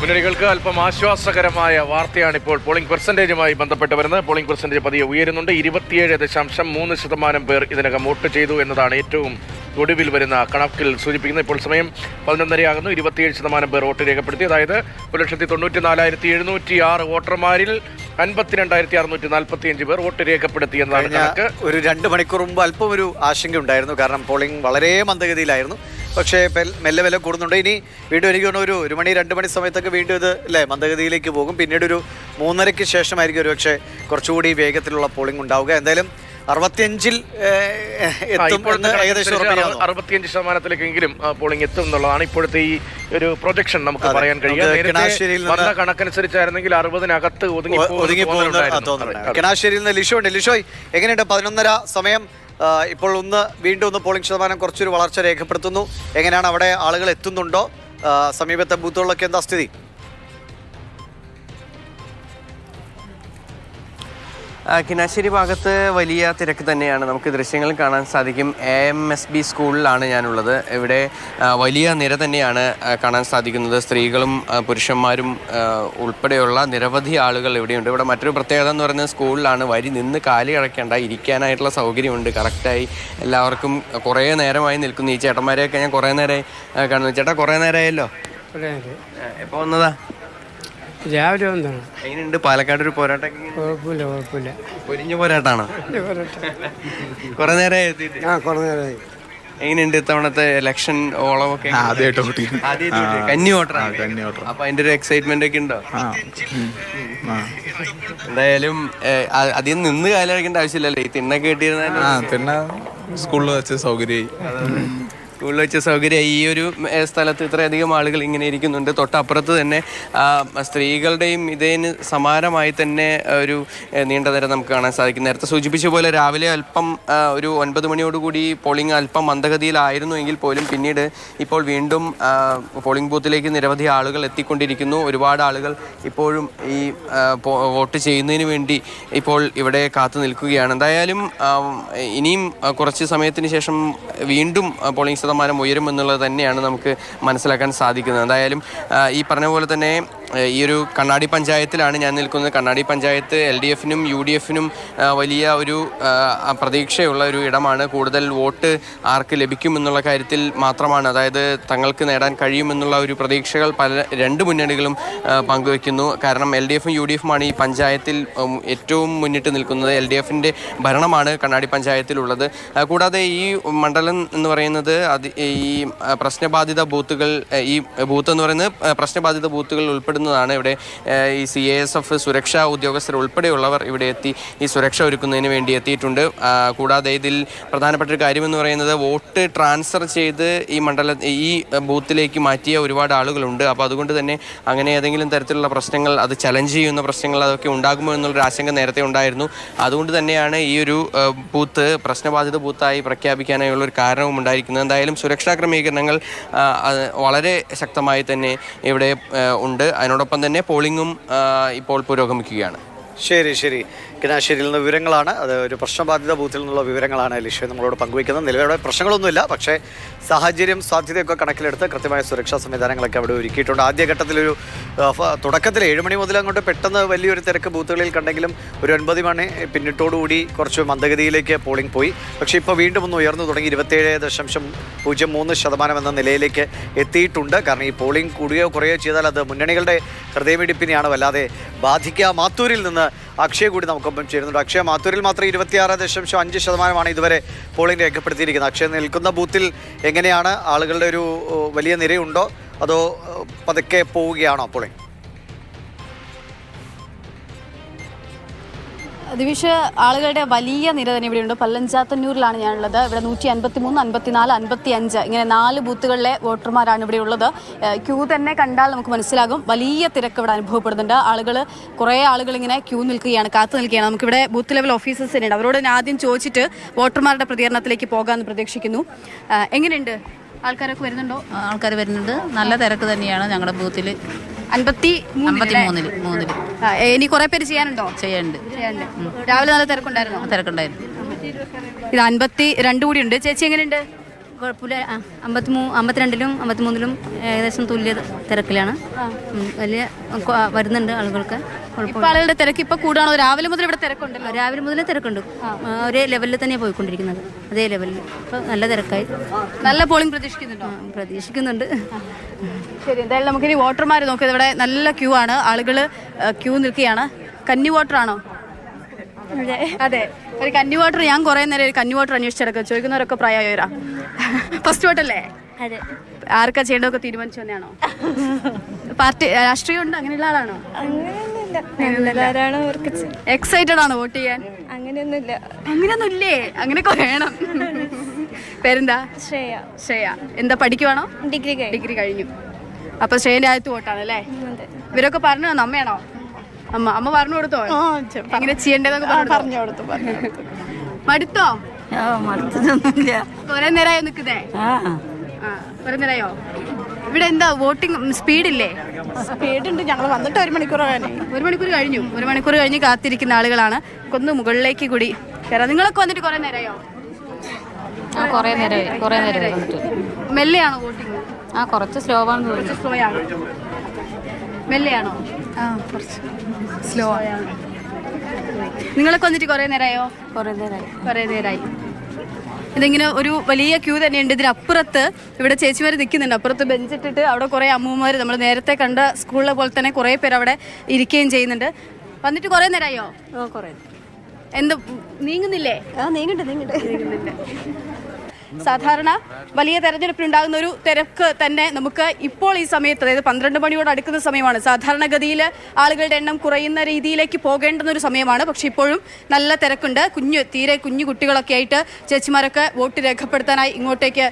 മുന്നണികൾക്ക് അല്പം ആശ്വാസകരമായ വാർത്തയാണ് ഇപ്പോൾ പോളിംഗ് പെർസെൻറ്റേജുമായി ബന്ധപ്പെട്ട് വരുന്നത്. പോളിംഗ് പെർസെൻറ്റേജ് പതിയെ ഉയരുന്നുണ്ട്. 27.3% പേർ ഇതിനകം വോട്ട് ചെയ്തു എന്നതാണ് ഏറ്റവും ഒടുവിൽ വരുന്ന കണക്കിൽ സൂചിപ്പിക്കുന്നത്. ഇപ്പോൾ സമയം 11:30 27% പേർ വോട്ട് രേഖപ്പെടുത്തി. അതായത് 1,94,706 വോട്ടർമാരിൽ 52,645 പേർ വോട്ട് രേഖപ്പെടുത്തി എന്നതാണ് കണക്ക്. ഒരു 2 മണിക്കൂർ മുമ്പ് അല്പം ഒരു ആശങ്ക ഉണ്ടായിരുന്നു. കാരണം പോളിംഗ് വളരെ മന്ദഗതിയിലായിരുന്നു. പക്ഷേ മെല്ലെ മെല്ലെ കൂടുന്നുണ്ട്. ഇനി വീണ്ടും എനിക്ക് തോന്നുന്നു ഒരു മണി 2 മണി സമയത്തൊക്കെ വീണ്ടും ഇത് മന്ദഗതിയിലേക്ക് പോകും. പിന്നീട് ഒരു 3:30-ക്ക് ശേഷമായിരിക്കും ഒരു പക്ഷേ കുറച്ചുകൂടി വേഗത്തിലുള്ള പോളിംഗ് ഉണ്ടാവുക. എന്തായാലും 65-ൽ ഏകദേശം 65%-ലേക്കെങ്കിലും പോളിംഗ് എത്തും എന്നുള്ളതാണ് ഇപ്പോഴത്തെ ഈ ഒരു പ്രൊജക്ഷൻ നമുക്ക് പറയാൻ കഴിയുക. കണക്കനുസരിച്ചായിരുന്നെങ്കിൽ 60-നകത്ത് ഒതുങ്ങി തോന്നുന്നുണ്ട്. കിണാശ്ശേരിയിൽ നിന്ന് ലിഷോ ഉണ്ട്. ലിഷോയ്, എങ്ങനെയുണ്ട് 11:30 സമയം? ഇപ്പോൾ വീണ്ടും പോളിംഗ് ശതമാനം കുറച്ചൊരു വളർച്ച രേഖപ്പെടുത്തുന്നു. എങ്ങനെയാണ് അവിടെ ആളുകൾ എത്തുന്നുണ്ടോ? സമീപത്തെ ബൂത്തുകളിലൊക്കെ എന്താ സ്ഥിതി? കിണാശ്ശേരി ഭാഗത്ത് വലിയ തിരക്ക് തന്നെയാണ്. നമുക്ക് ദൃശ്യങ്ങളിൽ കാണാൻ സാധിക്കും. AMSB സ്കൂളിലാണ് ഞാനുള്ളത്. ഇവിടെ വലിയ നിര തന്നെയാണ് കാണാൻ സാധിക്കുന്നത്. സ്ത്രീകളും പുരുഷന്മാരും ഉൾപ്പെടെയുള്ള നിരവധി ആളുകൾ ഇവിടെയുണ്ട്. ഇവിടെ മറ്റൊരു പ്രത്യേകത എന്ന് പറയുന്നത് സ്കൂളിലാണ്. വരി നിന്ന് കാലി അടയ്ക്കേണ്ട, ഇരിക്കാനായിട്ടുള്ള സൗകര്യമുണ്ട്. കറക്റ്റായി എല്ലാവർക്കും കുറേ നേരമായി നിൽക്കുന്നു. ഈ ചേട്ടന്മാരെയൊക്കെ ഞാൻ കുറേ നേരമായി കാണുന്നു. ചേട്ടാ, കുറേ നേരമായല്ലോ. എപ്പോൾ വന്നതാ? രാവിലെ വന്നാണ്. എങ്ങനെയുണ്ട് പാലക്കാട് ഒരു പോരാട്ടം? കുഴപ്പമില്ല. പൊരിഞ്ഞ പോരാട്ടാണോ? കുറെ നേരമായി എത്തിയിട്ട്? കുറെ നേരമായി. എങ്ങനെയുണ്ട് ഇത്തവണത്തെ ഇലക്ഷൻ ഓളമൊക്കെ? കന്നി വോട്ടറാണ്. അപ്പൊ അതിന്റെ ഒരു എക്സൈറ്റ്മെന്റ് ഒക്കെ ഉണ്ടോ? എന്തായാലും അധികം നിന്ന് കാലടിക്കേണ്ട ആവശ്യമില്ലല്ലോ. ഈ തിണ്ണൊക്കെ കിട്ടിയിരുന്ന സ്കൂളിൽ വെച്ച് സൗകര്യമായി. സ്കൂളിൽ വെച്ച സൗകര്യമായി. ഈ ഒരു സ്ഥലത്ത് ഇത്രയധികം ആളുകൾ ഇങ്ങനെ ഇരിക്കുന്നുണ്ട്. തൊട്ടപ്പുറത്ത് തന്നെ സ്ത്രീകളുടെയും ഇതിന് സമാനമായി തന്നെ ഒരു നീണ്ട നിര നമുക്ക് കാണാൻ സാധിക്കും. നേരത്തെ സൂചിപ്പിച്ച പോലെ രാവിലെ അല്പം ഒരു 9 മണിയോടുകൂടി പോളിംഗ് അല്പം മന്ദഗതിയിലായിരുന്നു എങ്കിൽ പോലും പിന്നീട് ഇപ്പോൾ വീണ്ടും പോളിംഗ് ബൂത്തിലേക്ക് നിരവധി ആളുകൾ എത്തിക്കൊണ്ടിരിക്കുന്നു. ഒരുപാട് ആളുകൾ ഇപ്പോഴും ഈ വോട്ട് ചെയ്യുന്നതിന് വേണ്ടി ഇപ്പോൾ ഇവിടെ കാത്തു നിൽക്കുകയാണ്. എന്തായാലും ഇനിയും കുറച്ച് സമയത്തിന് ശേഷം വീണ്ടും പോളിംഗ് ശതമാനം ഉയരുമെന്നുള്ളത് തന്നെയാണ് നമുക്ക് മനസ്സിലാക്കാൻ സാധിക്കുന്നത്. എന്തായാലും ഈ പറഞ്ഞ പോലെ തന്നെ ഈ ഒരു കണ്ണാടി പഞ്ചായത്തിലാണ് ഞാൻ നിൽക്കുന്നത്. കണ്ണാടി പഞ്ചായത്ത് LDF-നും UDF-നും വലിയ ഒരു പ്രതീക്ഷയുള്ള ഒരു ഇടമാണ്. കൂടുതൽ വോട്ട് ആർക്ക് ലഭിക്കുമെന്നുള്ള കാര്യത്തിൽ മാത്രമാണ്, അതായത് തങ്ങൾക്ക് നേടാൻ കഴിയുമെന്നുള്ള ഒരു പ്രതീക്ഷകൾ രണ്ട് മുന്നണികളും പങ്കുവയ്ക്കുന്നു. കാരണം LDF-ഉം UDF-ഉമാണ് ഈ പഞ്ചായത്തിൽ ഏറ്റവും മുന്നിട്ട് നിൽക്കുന്നത്. LDF-ൻ്റെ ഭരണമാണ് കണ്ണാടി പഞ്ചായത്തിലുള്ളത്. കൂടാതെ ഈ മണ്ഡലം എന്ന് പറയുന്നത് ഈ പ്രശ്നബാധിത ബൂത്തുകൾ, ഈ ബൂത്ത് എന്ന് പറയുന്നത് പ്രശ്നബാധിത ബൂത്തുകൾ ഉൾപ്പെടുന്നതാണ്. ഇവിടെ ഈ CASF സുരക്ഷാ ഉദ്യോഗസ്ഥർ ഉൾപ്പെടെയുള്ളവർ ഇവിടെ എത്തി ഈ സുരക്ഷ ഒരുക്കുന്നതിന് വേണ്ടി എത്തിയിട്ടുണ്ട്. കൂടാതെ ഇതിൽ പ്രധാനപ്പെട്ട ഒരു കാര്യമെന്ന് പറയുന്നത് വോട്ട് ട്രാൻസ്ഫർ ചെയ്ത് ഈ ബൂത്തിലേക്ക് മാറ്റിയ ഒരുപാട് ആളുകളുണ്ട്. അപ്പോൾ അതുകൊണ്ട് തന്നെ അങ്ങനെ ഏതെങ്കിലും തരത്തിലുള്ള പ്രശ്നങ്ങൾ, അത് ചലഞ്ച് ചെയ്യുന്ന പ്രശ്നങ്ങൾ അതൊക്കെ ഉണ്ടാകുമോ എന്നുള്ളൊരു ആശങ്ക നേരത്തെ ഉണ്ടായിരുന്നു. അതുകൊണ്ട് തന്നെയാണ് ഈ ഒരു ബൂത്ത് പ്രശ്നബാധിത ബൂത്തായി പ്രഖ്യാപിക്കാനായുള്ളൊരു കാരണവും ഉണ്ടായിരിക്കുന്നത്. എന്തായാലും സുരക്ഷാ ക്രമീകരണങ്ങൾ വളരെ ശക്തമായി തന്നെ ഇവിടെ ഉണ്ട്. അതിനോടൊപ്പം തന്നെ പോളിംഗും ഇപ്പോൾ പുരോഗമിക്കുകയാണ്. ശരി. കിണാശ്ശേരിയിൽ നിന്ന് വിവരങ്ങളാണ്. അത് ഒരു പ്രശ്നബാധിത ബൂത്തിൽ നിന്നുള്ള വിവരങ്ങളാണ് ലിഷോ നമ്മളോട് പങ്കുവയ്ക്കുന്നത്. നിലവിലെ പ്രശ്നങ്ങളൊന്നുമില്ല, പക്ഷേ സാഹചര്യം സാധ്യതയൊക്കെ കണക്കിലെടുത്ത് കൃത്യമായ സുരക്ഷാ സംവിധാനങ്ങളൊക്കെ അവിടെ ഒരുക്കിയിട്ടുണ്ട്. ആദ്യഘട്ടത്തിലൊരു തുടക്കത്തിൽ 7 മണി മുതൽ അങ്ങോട്ട് പെട്ടെന്ന് വലിയൊരു തിരക്ക് ബൂത്തുകളിൽ കണ്ടെങ്കിലും ഒരു 9 മണി പിന്നിട്ടോടുകൂടി കുറച്ച് മന്ദഗതിയിലേക്ക് പോളിംഗ് പോയി. പക്ഷേ ഇപ്പോൾ വീണ്ടും ഒന്ന് ഉയർന്നു തുടങ്ങി. 27.03% എന്ന നിലയിലേക്ക് എത്തിയിട്ടുണ്ട്. കാരണം ഈ പോളിംഗ് കൂടുകയോ കുറയോ ചെയ്താൽ അത് മുന്നണികളുടെ ഹൃദയമിടിപ്പിനെയാണ് വല്ലാതെ ബാധിക്കുക. മാത്തൂരിൽ നിന്ന് അക്ഷയ കൂടി നമുക്കൊപ്പം ചേരുന്നുണ്ട്. അക്ഷയ, മാത്തൂരിൽ മാത്രം 26.5% ഇതുവരെ പോളിംഗ് രേഖപ്പെടുത്തിയിരിക്കുന്നത്. അക്ഷയ നിൽക്കുന്ന ബൂത്തിൽ എങ്ങനെയാണ്? ആളുകളുടെ ഒരു വലിയ നിരയുണ്ടോ അതോ പതുക്കെ പോവുകയാണോ പോളിംഗ്? ദിവിഷ്, ആളുകളുടെ വലിയ നിര തന്നെ ഇവിടെയുണ്ട്. പല്ലഞ്ചാത്തന്നൂരിലാണ് ഞാനുള്ളത്. ഇവിടെ 153, 54, 55 ഇങ്ങനെ 4 ബൂത്തുകളിലെ വോട്ടർമാരാണ് ഇവിടെ ഉള്ളത്. ക്യൂ തന്നെ കണ്ടാൽ നമുക്ക് മനസ്സിലാകും. വലിയ തിരക്ക് ഇവിടെ അനുഭവപ്പെടുന്നുണ്ട്. കുറേ ആളുകൾ ഇങ്ങനെ ക്യൂ നിൽക്കുകയാണ്, കാത്തു നിൽക്കുകയാണ്. നമുക്കിവിടെ ബൂത്ത് ലെവൽ ഓഫീസേഴ്സ് തന്നെയുണ്ട്. അവരോട് ഞാൻ ആദ്യം ചോദിച്ചിട്ട് വോട്ടർമാരുടെ പ്രതികരണത്തിലേക്ക് പോകാമെന്ന് പ്രതീക്ഷിക്കുന്നു. എങ്ങനെയുണ്ട്? ആൾക്കാരൊക്കെ വരുന്നുണ്ടോ? ആൾക്കാർ വരുന്നുണ്ട്. നല്ല തിരക്ക് തന്നെയാണ് ഞങ്ങളുടെ ബൂത്തിൽ. 53 ഇനി കുറെ പേര് ചെയ്യാനുണ്ടോ? ചെയ്യാനുണ്ട്. രാവിലെ നല്ല തിരക്കുണ്ടായിരുന്നു. തിരക്കുണ്ടായിരുന്നു. ഇത് 52 കൂടി ഉണ്ട്. ചേച്ചി, എങ്ങനെയുണ്ട്? കുഴപ്പമില്ല. 52-ലും 53-ലും ഏകദേശം തുല്യ തിരക്കിലാണ്. വലിയ വരുന്നുണ്ട് ആളുകൾക്ക്. ഇപ്പൊ ആളുകളുടെ തിരക്ക് ഇപ്പൊ കൂടാണോ? രാവിലെ മുതൽ ഇവിടെ തിരക്കുണ്ടല്ലോ. രാവിലെ മുതലേ തിരക്കുണ്ട്. ഒരേ ലെവലിൽ തന്നെയാണ് പോയിക്കൊണ്ടിരിക്കുന്നത്. അതേ ലെവലിൽ ഇപ്പം നല്ല തിരക്കായി. നല്ല പോളിംഗ് പ്രതീക്ഷിക്കുന്നുണ്ടോ? പ്രതീക്ഷിക്കുന്നുണ്ട്. ശരി, എന്തായാലും നമുക്കിനി വോട്ടർമാർ നോക്കിയത് ഇവിടെ നല്ല ക്യൂ ആണ്. ആളുകൾ ക്യൂ നിൽക്കുകയാണ്. കന്നി വോട്ടറാണോ? അതെ, ഒരു കന്നി വോട്ടർ. ഞാൻ കുറെ നേരം ഒരു കന്നി വോട്ടർ അന്വേഷിച്ചെടുക്കുക. ചോദിക്കുന്നവരൊക്കെ പ്രായമായവരാ. ഫസ്റ്റ് വോട്ടല്ലേ? അതെ. ആർക്കാ ചെയ്യേണ്ടതൊക്കെ തീരുമാനിച്ചു തന്നെയാണോ? പാർട്ടി രാഷ്ട്രീയം ഉണ്ട്, അങ്ങനെയുള്ള ആളാണോ? എക്സൈറ്റഡ് ആണോ വോട്ട് ചെയ്യാൻ? അങ്ങനെയൊന്നും ഇല്ലേ? അങ്ങനെയൊക്കെ വേണം. പേരെന്താ? ശ്രേയ. എന്താ പഠിക്കുവാണോ? ഡിഗ്രി കഴിഞ്ഞു. അപ്പൊ ശ്രേയന്റെ ആദ്യത്തെ വോട്ടാണ് അല്ലേ? ഇവരൊക്കെ പറഞ്ഞു തന്നോ? അമ്മയാണോ? അമ്മ പറഞ്ഞു കൊടുത്തോ എങ്ങനെ ചെയ്യേണ്ടതൊക്കെ? പറഞ്ഞു കൊടുത്തു. മടുത്തോ? കുറെ നേരമായോ നിക്കുന്നേ? കുറെ നേരമായോ? ഇവിടെ എന്താ വോട്ടിംഗ് സ്പീഡില്ലേ? സ്പീഡുണ്ട്. ഞങ്ങൾ വന്നിട്ട് 1 മണിക്കൂർ കഴിഞ്ഞു. 1 മണിക്കൂർ കഴിഞ്ഞു. 1 മണിക്കൂർ കഴിഞ്ഞ് കാത്തിരിക്കുന്ന ആളുകളാണ്. ഒന്ന് മുകളിലേക്ക് കൂടി കയറാം. നിങ്ങളൊക്കെ വന്നിട്ട് കുറെ നേരമായോ? കുറേ നേരമായി വന്നിട്ട്. മെല്ലെയാണോ വോട്ടിംഗ്? കുറച്ച് സ്ലോ ആണ്. കുറച്ച് സ്ലോ ആണ്. മെല്ലെയാണോ? കുറച്ച് സ്ലോ ആണ്. നിങ്ങളൊക്കെ വന്നിട്ട് കുറെ നേരമായോ? കുറെ നേരമായി. ഇതിങ്ങനെ ഒരു വലിയ ക്യൂ തന്നെയുണ്ട്. ഇതിനപ്പുറത്ത് ഇവിടെ ചേച്ചിമാർ നിൽക്കുന്നുണ്ട്. അപ്പുറത്ത് ബെഞ്ചിട്ടിട്ട് അവിടെ കുറേ അമ്മൂമ്മമാർ നമ്മൾ നേരത്തെ കണ്ട സ്കൂളിലെ പോലെ തന്നെ കുറേ പേര് അവിടെ ഇരിക്കുകയും ചെയ്യുന്നുണ്ട്. വന്നിട്ട് കുറേ നേരമായോ? കുറേ. എന്ത് നീങ്ങുന്നില്ലേ? നീങ്ങുന്നുണ്ട്. സാധാരണ വലിയ തെരഞ്ഞെടുപ്പിനുണ്ടാകുന്ന ഒരു തിരക്ക് തന്നെ നമുക്ക് ഇപ്പോൾ ഈ സമയത്ത്, അതായത് 12 മണിയോട് അടുക്കുന്ന സമയമാണ്. സാധാരണഗതിയിൽ ആളുകളുടെ എണ്ണം കുറയുന്ന രീതിയിലേക്ക് പോകേണ്ടുന്ന ഒരു സമയമാണ്. പക്ഷെ ഇപ്പോഴും നല്ല തിരക്കുണ്ട്. തീരെ കുഞ്ഞു കുട്ടികളൊക്കെ ആയിട്ട് ചേച്ചിമാരൊക്കെ വോട്ട് രേഖപ്പെടുത്താനായി ഇങ്ങോട്ടേക്ക്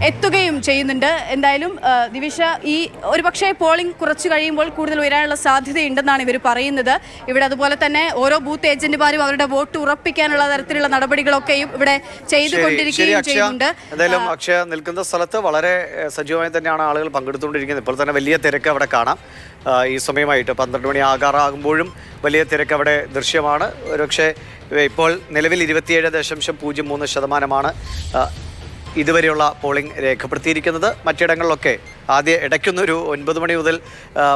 എത്തുകയും ചെയ്യുന്നുണ്ട്. എന്തായാലും ദിവിഷ, ഈ ഒരു പക്ഷേ പോളിംഗ് കുറച്ച് കഴിയുമ്പോൾ കൂടുതൽ ഉയരാനുള്ള സാധ്യതയുണ്ടെന്നാണ് ഇവർ പറയുന്നത്. ഇവിടെ അതുപോലെ തന്നെ ഓരോ ബൂത്ത് ഏജന്റുമാരും അവരുടെ വോട്ട് ഉറപ്പിക്കാനുള്ള തരത്തിലുള്ള നടപടികളൊക്കെയും ഇവിടെ ചെയ്തുകൊണ്ടിരിക്കുകയും ചെയ്യുന്നുണ്ട്. എന്തായാലും അക്ഷയ നിൽക്കുന്ന സ്ഥലത്ത് വളരെ സജീവമായി തന്നെയാണ് ആളുകൾ പങ്കെടുത്തുകൊണ്ടിരിക്കുന്നത്. ഇപ്പോൾ തന്നെ വലിയ തിരക്ക് അവിടെ കാണാം. ഈ സമയമായിട്ട് 12 മണി ആകാറാകുമ്പോഴും വലിയ തിരക്ക് അവിടെ ദൃശ്യമാണ്. ഒരുപക്ഷെ ഇപ്പോൾ നിലവിൽ 27.03% ഇതുവരെയുള്ള പോളിംഗ് രേഖപ്പെടുത്തിയിരിക്കുന്നത്. മറ്റിടങ്ങളിലൊക്കെ ഇടയ്ക്കൊന്നൊരു 9 മണി മുതൽ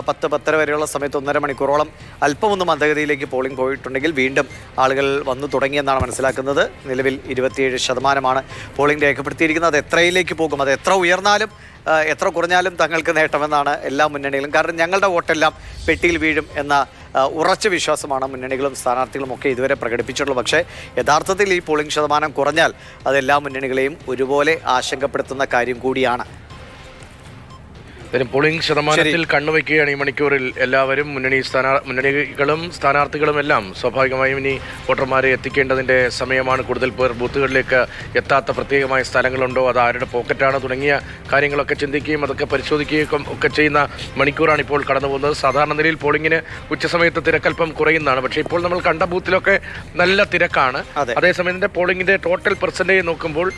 10-10:30 വരെയുള്ള സമയത്ത് 1.5 മണിക്കൂറോളം അല്പമൊന്ന് മന്ദഗതിയിലേക്ക് പോളിംഗ് പോയിട്ടുണ്ടെങ്കിൽ വീണ്ടും ആളുകൾ വന്നു തുടങ്ങിയെന്നാണ് മനസ്സിലാക്കുന്നത്. നിലവിൽ 27% പോളിംഗ് രേഖപ്പെടുത്തിയിരിക്കുന്നത്. അത് എത്രയിലേക്ക് പോകും, അത് എത്ര ഉയർന്നാലും എത്ര കുറഞ്ഞാലും തങ്ങൾക്ക് നേട്ടമെന്നാണ് എല്ലാ മുന്നണികളും. കാരണം ഞങ്ങളുടെ വോട്ടെല്ലാം പെട്ടിയിൽ വീഴും എന്ന ഉറച്ച വിശ്വാസമാണ് മുന്നണികളും സ്ഥാനാർത്ഥികളും ഒക്കെ ഇതുവരെ പ്രകടിപ്പിച്ചിട്ടുള്ളത്. പക്ഷേ യഥാർത്ഥത്തിൽ ഈ പോളിംഗ് ശതമാനം കുറഞ്ഞാൽ അത് എല്ലാ മുന്നണികളെയും ഒരുപോലെ ആശങ്കപ്പെടുത്തുന്ന കാര്യം കൂടിയാണ്. പോളിംഗ് ശതമാനത്തിൽ കണ്ണുവയ്ക്കുകയാണ് ഈ മണിക്കൂറിൽ എല്ലാവരും. മുന്നണികളും സ്ഥാനാർത്ഥികളും എല്ലാം സ്വാഭാവികമായും ഇനി വോട്ടർമാരെ എത്തിക്കേണ്ടതിൻ്റെ സമയമാണ്. കൂടുതൽ പേർ ബൂത്തുകളിലേക്ക് എത്താത്ത പ്രത്യേകമായ സ്ഥലങ്ങളുണ്ടോ, അത് ആരുടെ പോക്കറ്റാണ് തുടങ്ങിയ കാര്യങ്ങളൊക്കെ ചിന്തിക്കുകയും അതൊക്കെ പരിശോധിക്കുകയും ഒക്കെ ചെയ്യുന്ന മണിക്കൂറാണ് ഇപ്പോൾ കടന്നു പോകുന്നത്. സാധാരണ നിലയിൽ പോളിംഗിന് ഉച്ചസമയത്ത് തിരക്കൽപ്പം കുറയുന്നതാണ്. പക്ഷേ ഇപ്പോൾ നമ്മൾ കണ്ട ബൂത്തിലൊക്കെ നല്ല തിരക്കാണ്. അതേസമയം പോളിംഗിൻ്റെ ടോട്ടൽ പെർസെൻറ്റേജ് നോക്കുമ്പോൾ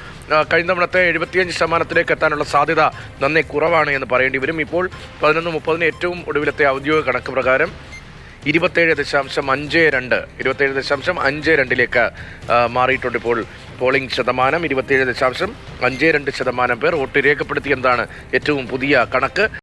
കഴിഞ്ഞ തവണത്തെ 75% എത്താനുള്ള സാധ്യത നന്നേ കുറവാണ് എന്ന് പറയേണ്ടി വരും. ഇപ്പോൾ 11:30 ഏറ്റവും ഒടുവിലത്തെ ഔദ്യോഗിക കണക്ക് പ്രകാരം 27.52 മാറിയിട്ടുണ്ട് ഇപ്പോൾ പോളിംഗ് ശതമാനം. 27.52% പേർ വോട്ട് രേഖപ്പെടുത്തിയെന്നതാണ് ഏറ്റവും പുതിയ കണക്ക്.